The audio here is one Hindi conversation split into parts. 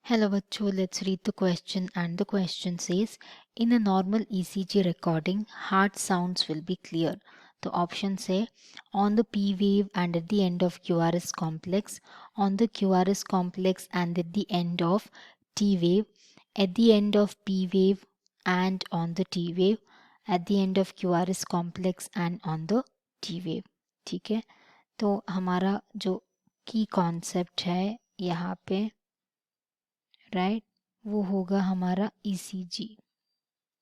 Hello बच्चों, let's read the question and the question says in a normal ECG recording heart sounds will be clear. तो option say on the P wave and at the end of QRS complex, on the QRS complex and at the end of T wave, at the end of P wave and on the T wave, at the end of QRS complex and on the T wave. ठीक है, तो हमारा जो की कॉन्सेप्ट है यहाँ पे राइट वो होगा हमारा ECG.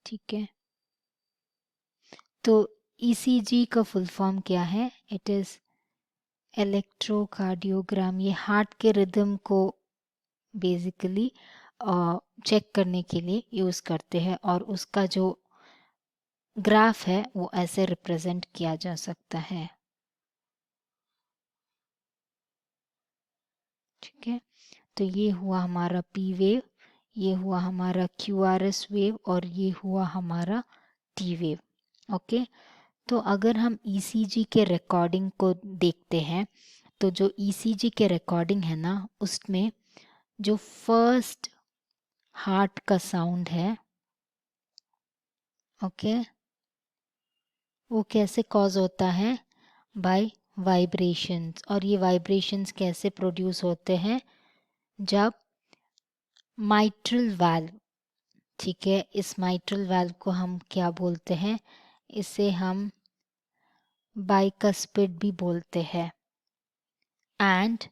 ठीक है, तो ECG का फुल फॉर्म क्या है? It is electrocardiogram. ये हार्ट के रिदम को बेसिकली चेक करने के लिए यूज करते हैं और उसका जो ग्राफ है वो ऐसे रिप्रेजेंट किया जा सकता है. ठीक है, तो ये हुआ हमारा P वेव, ये हुआ हमारा QRS वेव और ये हुआ हमारा T वेव. ओके, तो अगर हम ECG के रिकॉर्डिंग को देखते हैं तो जो ECG के रिकॉर्डिंग है ना उसमें जो फर्स्ट हार्ट का साउंड है ओके वो कैसे कॉज होता है? By vibrations. और ये वाइब्रेशंस कैसे प्रोड्यूस होते हैं? जब माइट्रल वाल्व, ठीक है, इस माइट्रल वाल्व को हम क्या बोलते हैं? इसे हम बाइकस्पिड भी बोलते हैं एंड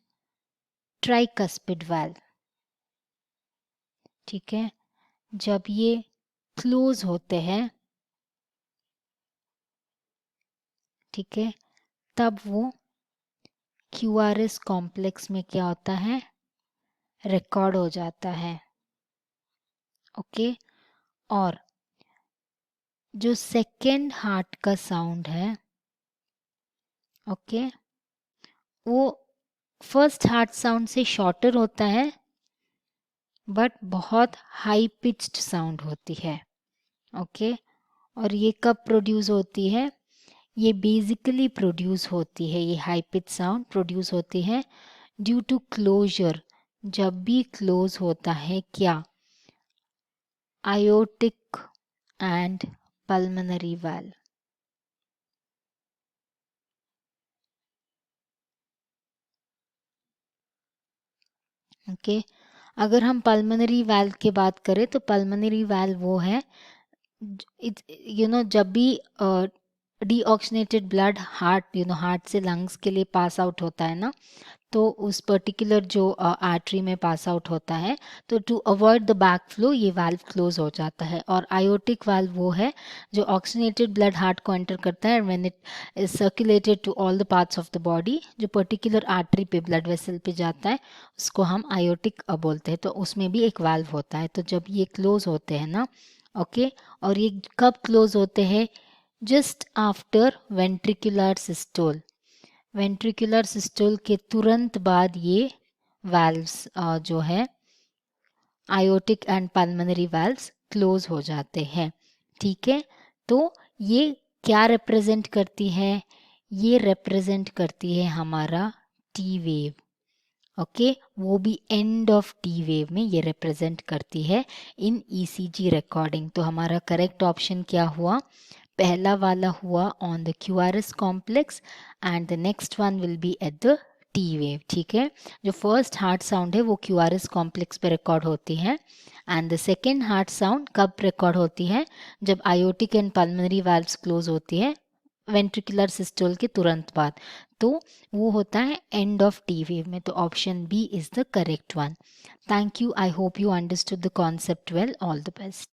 ट्राइकस्पिड वाल्व. ठीक है, जब ये क्लोज होते हैं, ठीक है, तब वो QRS कॉम्प्लेक्स में क्या होता है? रिकॉर्ड हो जाता है. ओके, और जो सेकेंड हार्ट का साउंड है ओके वो फर्स्ट हार्ट साउंड से शॉर्टर होता है बट बहुत हाई पिच्ड साउंड होती है. ओके, और ये कब प्रोड्यूस होती है? ये बेसिकली प्रोड्यूस होती है, ये हाई पिच साउंड प्रोड्यूस होती है ड्यू टू क्लोजर. जब भी क्लोज होता है क्या? Aortic and pulmonary valve. Okay, अगर हम पल्मोनरी वाल्व की बात करें तो पल्मोनरी वाल्व वो है जब भी डीऑक्सीनेटेड ब्लड हार्ट से लंग्स के लिए पास आउट होता है ना, तो उस पर्टिकुलर जो आर्टरी में पास आउट होता है तो to avoid the back flow ये वाल्व क्लोज हो जाता है. और आयोटिक वाल्व वो है जो ऑक्सीनेटेड ब्लड हार्ट को एंटर करता है when it is circulated to all the parts of the body. जो पर्टिकुलर आर्टरी पे ब्लड वेसल पे जाता है उसको हम आयोटिक बोलते हैं, तो उसमें भी एक वाल्व होता है. तो जब ये क्लोज होते हैं ना ओके और ये कब क्लोज होते हैं? Just after ventricular systole. Ventricular systole के तुरंत बाद ये वाल्व्स जो है aortic and pulmonary valves close हो जाते हैं. ठीक है, तो ये क्या रिप्रेजेंट करती है? ये रिप्रेजेंट करती है हमारा टी वेव. ओके, वो भी एंड ऑफ टी वेव में ये रिप्रेजेंट करती है इन ECG रिकॉर्डिंग. तो हमारा करेक्ट ऑप्शन क्या हुआ? पहला वाला हुआ on the QRS complex and the next one will be at the T wave. ठीक है, जो फर्स्ट हार्ट साउंड है वो QRS कॉम्प्लेक्स पे रिकॉर्ड होती है and the second heart sound कब रिकॉर्ड होती है? जब aortic and pulmonary valves close होती है वेंट्रिकुलर सिस्टोल के तुरंत बाद. तो वो होता है एंड ऑफ टी वेव में. तो option B is the correct one. Thank you. I hope you understood the concept well. All the best.